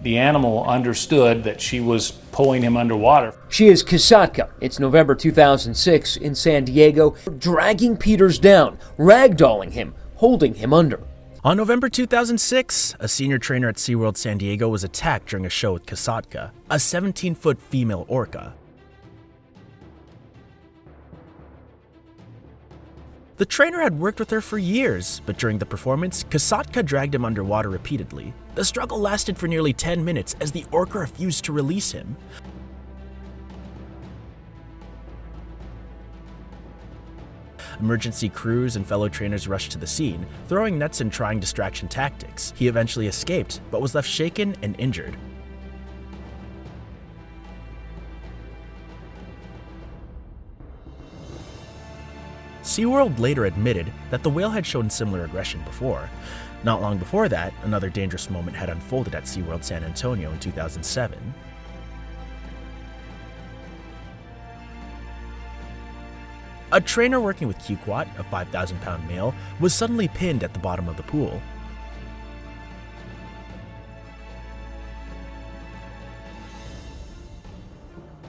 The animal understood that she was pulling him underwater. She is Kasatka. It's November 2006 in San Diego, dragging Peters down, ragdolling him, holding him under. On November 2006, a senior trainer at SeaWorld San Diego was attacked during a show with Kasatka, a 17-foot female orca. The trainer had worked with her for years, but during the performance, Kasatka dragged him underwater repeatedly. The struggle lasted for nearly 10 minutes as the orca refused to release him. Emergency crews and fellow trainers rushed to the scene, throwing nets and trying distraction tactics. He eventually escaped, but was left shaken and injured. SeaWorld later admitted that the whale had shown similar aggression before. Not long before that, another dangerous moment had unfolded at SeaWorld San Antonio in 2007. A trainer working with Quat, a 5,000-pound male, was suddenly pinned at the bottom of the pool.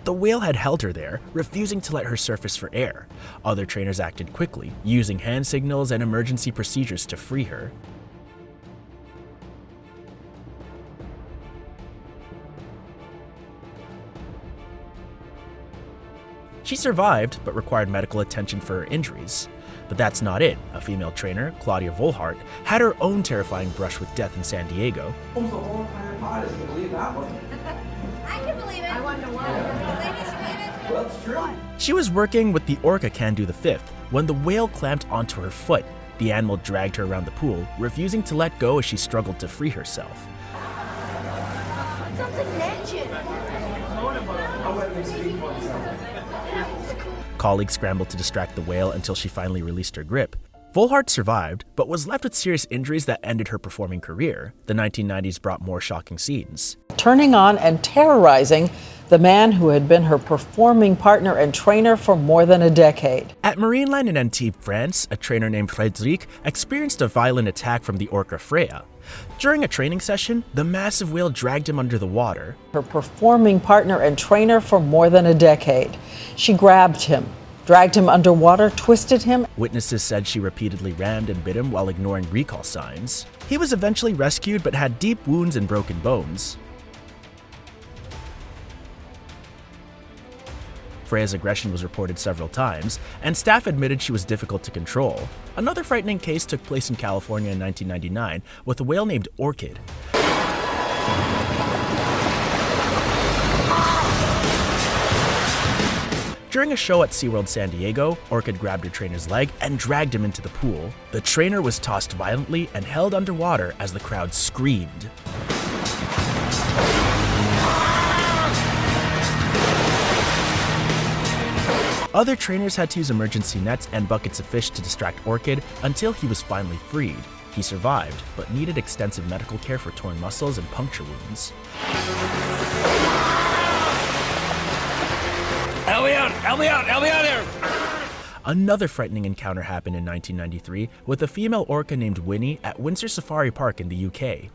The whale had held her there, refusing to let her surface for air. Other trainers acted quickly, using hand signals and emergency procedures to free her. She survived, but required medical attention for her injuries. But that's not it. A female trainer, Claudia Volhart, had her own terrifying brush with death in San Diego. The whole entire pod is to believe that one. I can believe it. I wonder why. They disbelieve it. Well, it's true. She was working with the orca Candu V when the whale clamped onto her foot. The animal dragged her around the pool, refusing to let go as she struggled to free herself. Something mentioned. I'll let me speak for myself. Colleagues scrambled to distract the whale until she finally released her grip. Volhart survived, but was left with serious injuries that ended her performing career. The 1990s brought more shocking scenes. Turning on and terrorizing the man who had been her performing partner and trainer for more than a decade. At Marineland in Antibes, France, a trainer named Frédéric experienced a violent attack from the orca Freya. During a training session, the massive whale dragged him under the water. Her performing partner and trainer for more than a decade. She grabbed him, dragged him underwater, twisted him. Witnesses said she repeatedly rammed and bit him while ignoring recall signs. He was eventually rescued but had deep wounds and broken bones. Freya's aggression was reported several times, and staff admitted she was difficult to control. Another frightening case took place in California in 1999 with a whale named Orchid. During a show at SeaWorld San Diego, Orchid grabbed her trainer's leg and dragged him into the pool. The trainer was tossed violently and held underwater as the crowd screamed. Other trainers had to use emergency nets and buckets of fish to distract Orchid until he was finally freed. He survived, but needed extensive medical care for torn muscles and puncture wounds. Help me out! Help me out! Help me out here! Another frightening encounter happened in 1993 with a female orca named Winnie at Windsor Safari Park in the UK.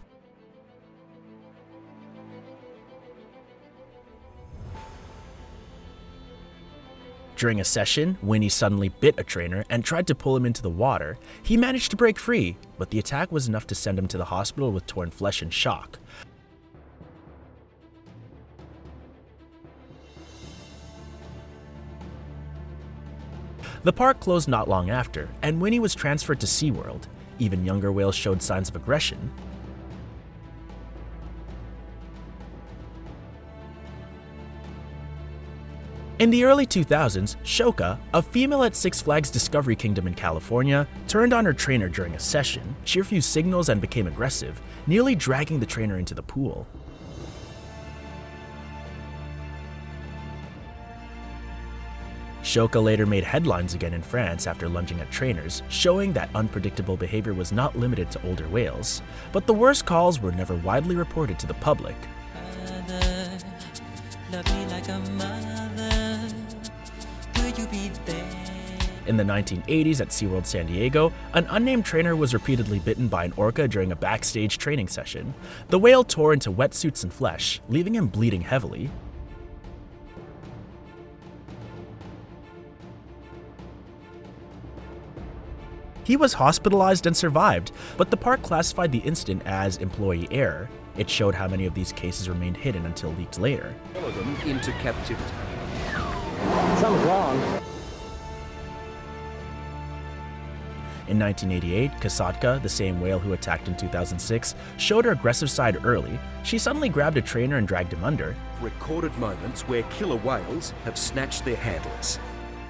During a session, Winnie suddenly bit a trainer and tried to pull him into the water. He managed to break free, but the attack was enough to send him to the hospital with torn flesh and shock. The park closed not long after, and Winnie was transferred to SeaWorld. Even younger whales showed signs of aggression. In the early 2000s, Shoka, a female at Six Flags Discovery Kingdom in California, turned on her trainer during a session. She refused signals and became aggressive, nearly dragging the trainer into the pool. Shoka later made headlines again in France after lunging at trainers, showing that unpredictable behavior was not limited to older whales. But the worst calls were never widely reported to the public. In the 1980s at SeaWorld San Diego, an unnamed trainer was repeatedly bitten by an orca during a backstage training session. The whale tore into wetsuits and flesh, leaving him bleeding heavily. He was hospitalized and survived, but the park classified the incident as employee error. It showed how many of these cases remained hidden until leaked later. Into captivity. Something's wrong. In 1988, Kasatka, the same whale who attacked in 2006, showed her aggressive side early. She suddenly grabbed a trainer and dragged him under. Recorded moments where killer whales have snatched their handlers.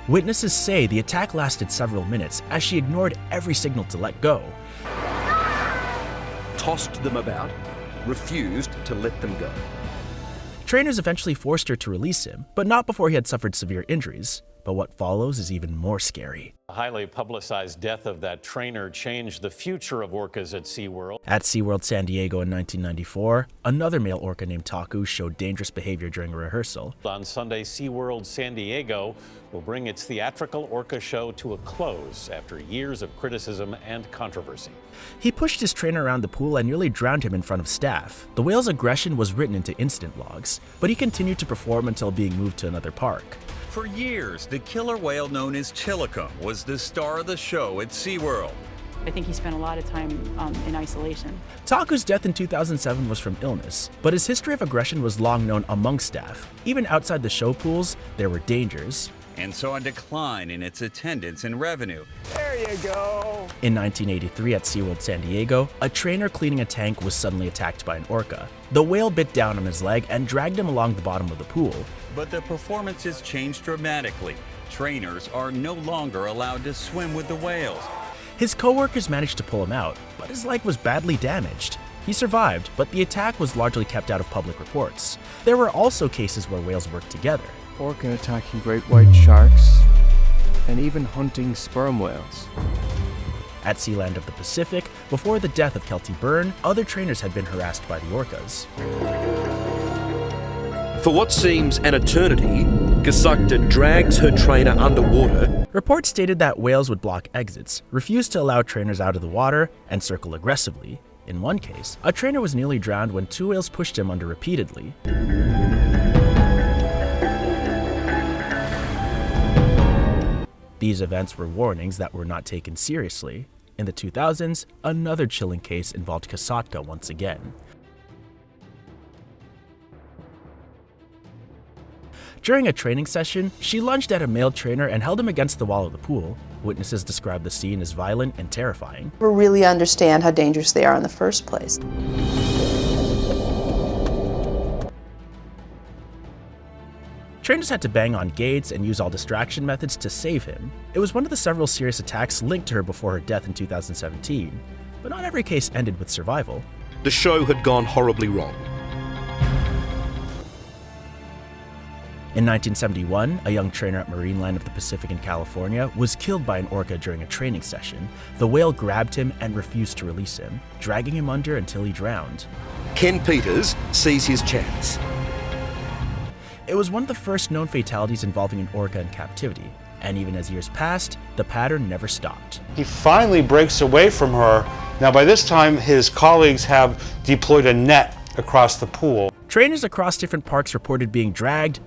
Witnesses say the attack lasted several minutes as she ignored every signal to let go. Tossed them about, refused to let them go. Trainers eventually forced her to release him, but not before he had suffered severe injuries. But what follows is even more scary. The highly publicized death of that trainer changed the future of orcas at SeaWorld. At SeaWorld San Diego in 1994, another male orca named Taku showed dangerous behavior during a rehearsal. On Sunday, SeaWorld San Diego will bring its theatrical orca show to a close after years of criticism and controversy. He pushed his trainer around the pool and nearly drowned him in front of staff. The whale's aggression was written into incident logs, but he continued to perform until being moved to another park. For years, the killer whale known as Chilicum was the star of the show at SeaWorld. I think he spent a lot of time in isolation. Taku's death in 2007 was from illness, but his history of aggression was long known among staff. Even outside the show pools, there were dangers. And saw a decline in its attendance and revenue. There you go. In 1983 at SeaWorld San Diego, a trainer cleaning a tank was suddenly attacked by an orca. The whale bit down on his leg and dragged him along the bottom of the pool. But the performances changed dramatically. Trainers are no longer allowed to swim with the whales. His co-workers managed to pull him out, but his leg was badly damaged. He survived, but the attack was largely kept out of public reports. There were also cases where whales worked together. Orca attacking great white sharks, and even hunting sperm whales. At Sealand of the Pacific, before the death of Kelty Byrne, other trainers had been harassed by the orcas. For what seems an eternity, Kasukta drags her trainer underwater. Reports stated that whales would block exits, refuse to allow trainers out of the water, and circle aggressively. In one case, a trainer was nearly drowned when two whales pushed him under repeatedly. These events were warnings that were not taken seriously. In the 2000s, another chilling case involved Kasatka once again. During a training session, she lunged at a male trainer and held him against the wall of the pool. Witnesses described the scene as violent and terrifying. We really understand how dangerous they are in the first place. Trainers had to bang on gates and use all distraction methods to save him. It was one of the several serious attacks linked to her before her death in 2017, but not every case ended with survival. The show had gone horribly wrong. In 1971, a young trainer at Marineland of the Pacific in California was killed by an orca during a training session. The whale grabbed him and refused to release him, dragging him under until he drowned. Ken Peters sees his chance. It was one of the first known fatalities involving an orca in captivity, and even as years passed, the pattern never stopped. He finally breaks away from her. Now by this time, his colleagues have deployed a net across the pool. Trainers across different parks reported being dragged,